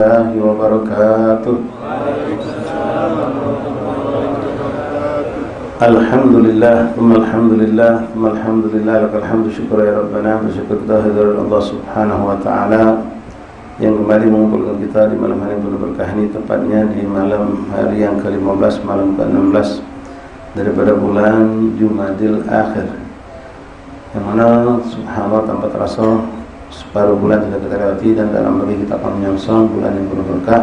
Warahmatullahi wabarakatuh. Alhamdulillah, alhamdulillah, lakal hamdu syukur ya Rabbana, bersyukur kita hadirat Allah subhanahu wa ta'ala yang kembali mengumpulkan kita di malam hari yang penuh berkah ini, tepatnya di malam hari yang ke-15, malam ke-16 daripada bulan Jumadil Akhir, yang mana subhanallah tanpa terasa separuh bulan sudah kita lewati, dan dalam lagi kita akan menyongsong bulan yang penuh berkah,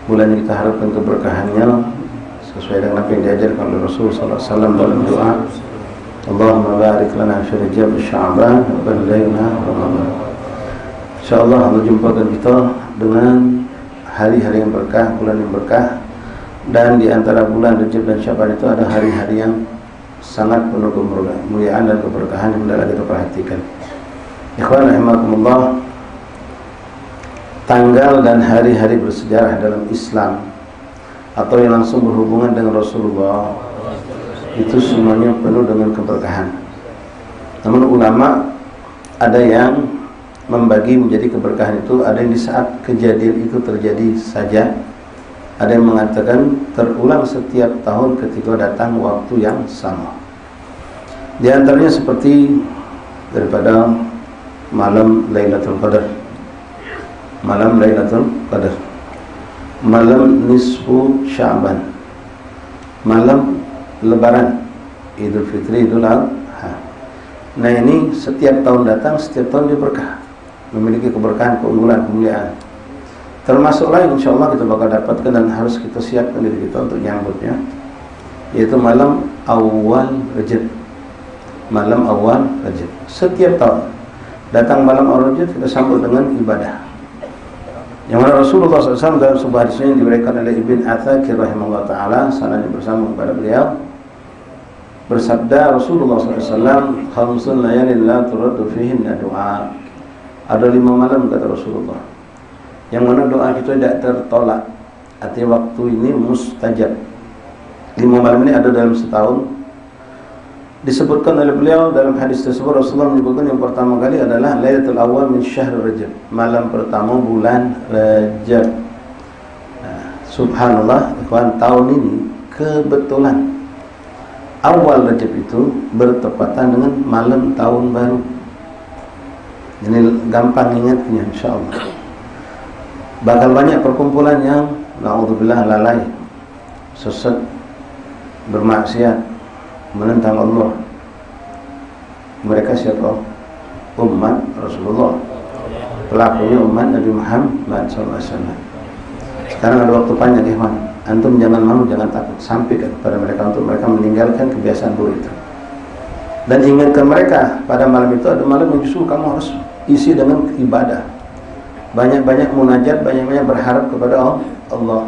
bulan yang kita harapkan keberkahannya sesuai dengan apa yang diajarkan oleh Rasulullah SAW dalam doa, Allahumma barik lana fi Rajab Sya'ban wa ballighna Ramadan. Insyaallah Allah jumpakan kita dengan hari-hari yang berkah, bulan yang berkah, dan di antara bulan Rajab dan Sya'ban itu ada hari-hari yang sangat penuh kemuliaan dan keberkahan yang hendaklah kita perhatikan. Ikhwan rahimakumullah, tanggal dan hari-hari bersejarah dalam Islam atau yang langsung berhubungan dengan Rasulullah itu semuanya penuh dengan keberkahan. Namun ulama ada yang membagi menjadi keberkahan itu, ada yang di saat kejadian itu terjadi saja, ada yang mengatakan terulang setiap tahun ketika datang waktu yang sama. Di antaranya seperti daripada malam Lailatul Qadar, malam Lailatul Qadar, malam nisfu Sya'ban, malam Lebaran, Idul Fitri, Idul Adha. Nah ini setiap tahun datang, setiap tahun dia berkah, memiliki keberkahan, keunggulan, kemuliaan. Termasuk lain insyaallah kita bakal dapatkan dan harus kita siapkan diri kita untuk nyambutnya, yaitu malam awal Rajab. Malam awal Rajab setiap tahun datang malam awal Rajab, kita sambut dengan ibadah. Yang mana Rasulullah SAW dalam sebuah hadis yang diberikan oleh Ibn Athakir rahimahullah ta'ala, sanadnya bersama kepada beliau, bersabda Rasulullah SAW, khamsun layalin la turaddu fihinna du'a. Ada 5 malam kata Rasulullah yang mana doa kita tidak tertolak, artinya waktu ini mustajab. 5 malam ini ada dalam setahun. Disebutkan oleh beliau dalam hadis tersebut, Rasulullah menyebutkan yang pertama kali adalah Lailatul Awwal min Syahr Rajab, malam pertama bulan Rajab. Nah, subhanallah, ikhwan, tahun ini kebetulan awal Rajab itu bertepatan dengan malam tahun baru. Ini gampang ingatnya insyaallah. Bakal banyak perkumpulan yang na'udzubillah lalai, sesat, bermaksiat, menentang Allah. Mereka siapa? Umat Rasulullah, pelakunya umat Nabi Muhammad SAW. Sekarang ada waktu panjang, ikhwan. Antum jangan malu, jangan takut, sampaikan kepada mereka untuk mereka meninggalkan kebiasaan buruk itu, dan ingatkan mereka pada malam itu ada malam yang justru kamu harus isi dengan ibadah, banyak-banyak munajat, banyak-banyak berharap kepada Allah.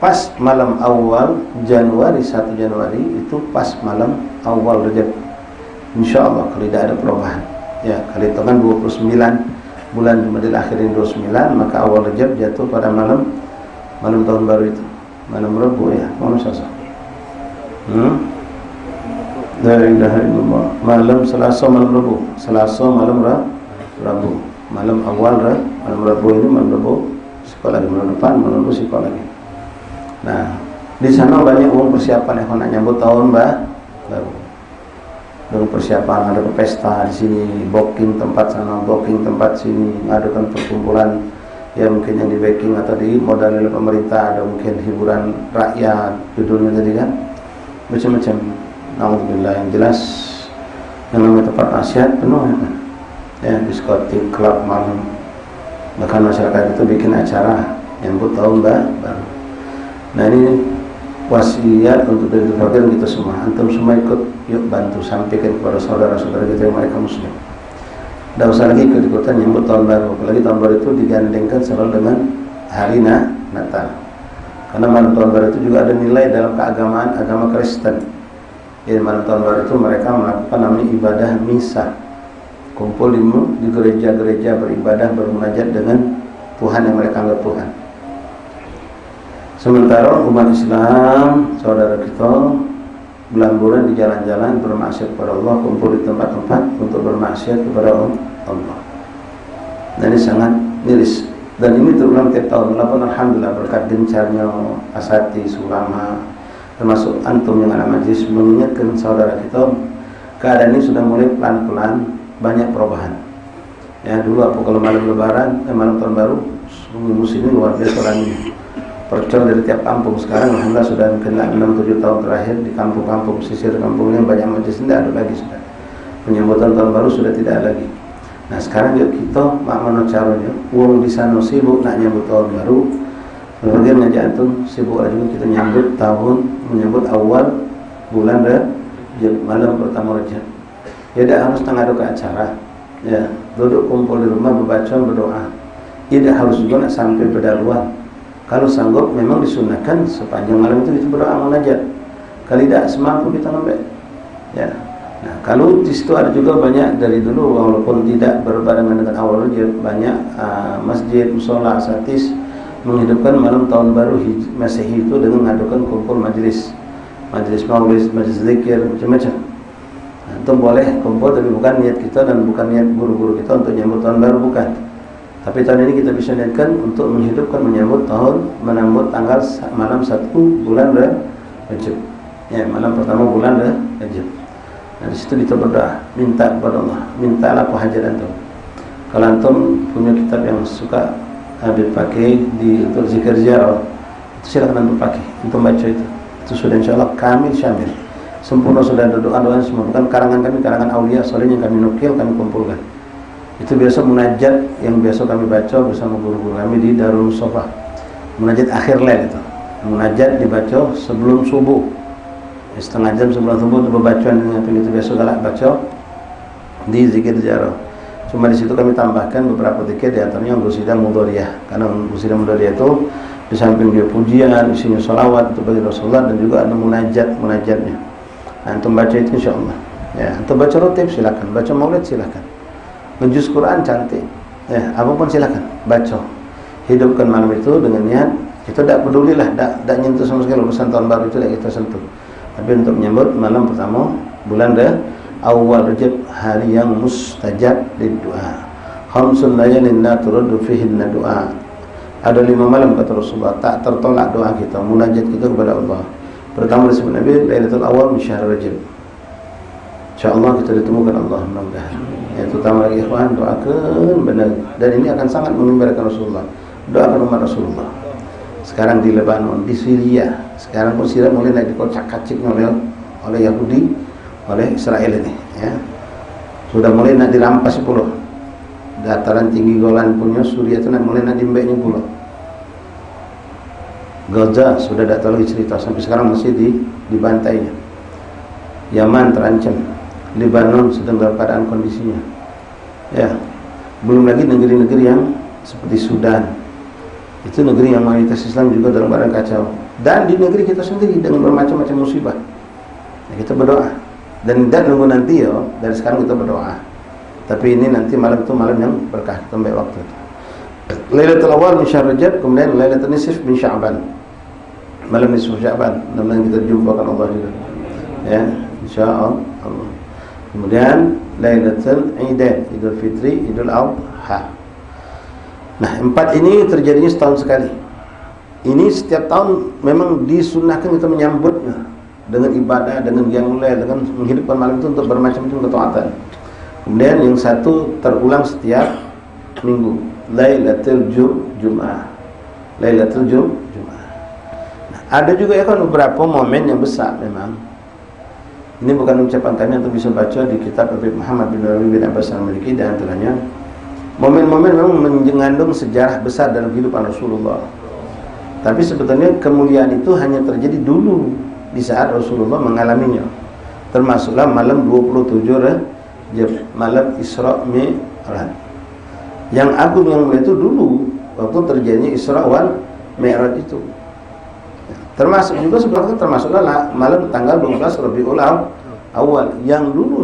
Pas malam awal Januari, 1 Januari itu pas malam awal Rajab, insyaallah kalau tidak ada perubahan ya, kalau hitungan 29 bulan Jumadil Akhir ini 29, maka awal Rajab jatuh pada malam tahun baru itu, malam Rabu ya, malam Selasa. La ilaha illallah, malam Selasa, malam Rabu, Selasa malam Rabu, malam awal malam Rabu ini, malam Rabu sekolah lagi, malam depan malam Rabu sekolah lagi. Nah, di sana banyak uang persiapan yang nak nyambut tahun baru. Dengan persiapan, ada pesta di sini, booking tempat sana, booking tempat sini, mengadakan perkumpulan ya, mungkin yang di backing atau di modal oleh pemerintah, ada mungkin hiburan rakyat, judulnya tadi kan, macam-macam. Alhamdulillah, yang jelas yang namanya tempat nasihat penuh ya kan, ya, diskotik, klub malam, bahkan masyarakat itu bikin acara nyambut tahun baru. Nah ini wasiat untuk dari keluarga kita semua. Antum semua ikut, yuk bantu sampaikan kepada saudara-saudara kita yang mereka muslim. Tidak usah lagi ikut-ikutan nyambut tahun baru, apalagi tahun baru itu digandengkan selalu dengan hari Natal. Karena malam tahun baru itu juga ada nilai dalam keagamaan agama Kristen. Jadi malam tahun baru itu mereka melakukan namanya ibadah misa, kumpul di gereja-gereja beribadah, bermunajat dengan Tuhan yang mereka anggap Tuhan. Sementara umat Islam, saudara kita, bulan-bulan di jalan-jalan bermaksiat kepada Allah, kumpul di tempat-tempat untuk bermaksiat kepada Allah. Nah ini sangat miris Dan ini terulang tiap tahun. Walaupun alhamdulillah berkat gencarnya asati, ulama, termasuk antum yang ada majlis mengingatkan saudara kita, keadaan ini sudah mulai pelan-pelan banyak perubahan. Ya, dulu apa kalau malam lebaran, malam tahun baru, musim ini luar biasa ramai. Percor dari tiap kampung. Sekarang alhamdulillah sudah kena 6-7 tahun terakhir di kampung-kampung pesisir kampungnya banyak majlis, tidak ada lagi sudah. Penyambutan tahun baru sudah tidak ada lagi. Nah sekarang yuk kita makmano caranya, uang di sana sibuk nak nyambut tahun baru. Kemudian ngajak antum sibuk lagi kita nyambut tahun, menyambut awal bulan Rajab, malam pertama Rajab. Ya tidak harus tengah ke acara. Ya, duduk kumpul di rumah berbaca berdoa. Tidak harus juga nak sampai berdaluan. Kalau sanggup memang disunahkan sepanjang malam itu kita berdoa munajat. Kalau tidak semampu kita ngambil. Ya. Nah, kalau di situ ada juga banyak dari dulu walaupun tidak berbarengan dengan awal Rajab, banyak masjid, musola, asatis menghidupkan malam tahun baru Masehi itu dengan mengadakan kumpul majelis maulid, majelis zikir, macam-macam. Nah, itu boleh kumpul tapi bukan niat kita dan bukan niat guru-guru kita untuk menyambut tahun baru, bukan. Tapi tahun ini kita bisa niatkan untuk menghidupkan menyambut tanggal malam 1 bulan Rajab. Ya, malam pertama bulan Rajab. Nah, di situ kita berdoa, minta kepada Allah, mintalah apa hajat antum. Kalau antum punya kitab yang suka Habib pakai untuk zikir ziarah, itu silakan antum pakai, antum baca itu. Itu sudah insyaallah kamil syamil. Sempurna sudah ada doa-doa semua, bukan karangan kami, karangan aulia soleh yang kami nukil, kami kumpulkan. Itu biasa munajat yang biasa kami baca bersama guru-guru kami di Darul Mustafa. Munajat akhir lail itu. Munajat dibaca sebelum subuh. Setengah jam sebelum subuh itu bacaan yang itu biasa galak baca di zikir ziarah. Cuma di situ kami tambahkan beberapa zikir, di antaranya Qasidah Mudhariyah. Karena Qasidah Mudhariyah itu di samping dia pujian, isinya salawat untuk bagi Rasulullah dan juga ada munajatnya. Nah, antum baca itu insyaallah. Ya, antum baca rotib silakan, baca maulid silakan. Menjuz Quran cantik. Ya, apapun silakan baca. Hidupkan malam itu dengan niat kita tidak pedulilah, tidak nyentuh sama sekali urusan tahun baru itu tidak kita sentuh. Tapi untuk menyambut malam pertama bulan awal Rajab, hari yang mustajab doa. Khamsun layalin la turaddu fihinna doa. Ada 5 malam kata Rasulullah tak tertolak doa kita, munajat kita kepada Allah. Pertama disebut Nabi Lailatul Awal min syahr Rajab. InsyaAllah kita ditemukan Allah mudah-mudahan. Ya, terutama lagi ikhwan doakan benar, dan ini akan sangat mengembirakan Rasulullah. Doakan umat Rasulullah. Sekarang di Lebanon, di Syria, sekarang pun Syria mulai naik dikocak-kacik oleh Yahudi, oleh Israel ini, ya. Sudah mulai nak dirampas pulau. Dataran tinggi Golan punya Suriah itu mulai nak dimbeknya pulau. Gaza sudah tak tahu cerita, sampai sekarang masih dibantainya. Yaman terancam, Lebanon sedang dalam keadaan kondisinya. Ya, belum lagi negeri-negeri yang seperti Sudan. Itu negeri yang mayoritas Islam juga dalam keadaan kacau. Dan di negeri kita sendiri dengan bermacam-macam musibah. Nah, kita berdoa. Dan tidak nunggu nanti ya, dari sekarang kita berdoa. Tapi ini nanti malam itu malam yang berkah, sampai waktu itu. Lailatul Awal min syahr Rajab, kemudian Lailatul Nisf min Sya'ban. Malam nisfu Sya'ban, dan kita jumpakan Allah juga. Ya, insyaallah. Kemudian Lailatul Aidain, Idul Fitri, Idul Adha. Nah, 4 ini terjadinya setahun sekali. Ini setiap tahun memang disunahkan kita menyambutnya dengan ibadah, dengan qiyamul lail, dengan menghidupkan malam itu untuk bermacam-macam ketaatan. Kemudian yang satu terulang setiap minggu, Lailatul Jum'ah. Lailatul Jum'ah. Nah, ada juga ya kan beberapa momen yang besar memang. Ini bukan ucapan kami, atau bisa baca di kitab Habib Muhammad bin Rabi bin Abbas al-Maliki, dan antaranya momen-momen memang mengandung sejarah besar dalam kehidupan Rasulullah. Tapi sebetulnya kemuliaan itu hanya terjadi dulu di saat Rasulullah mengalaminya. Termasuklah malam 27 Rajab, malam Isra Mi'raj. Yang agung yang mulia itu dulu waktu terjadinya Isra wal Mi'raj itu. Termasuk juga sebetulnya termasuklah malam tanggal 12 Rabiul Awal yang dulu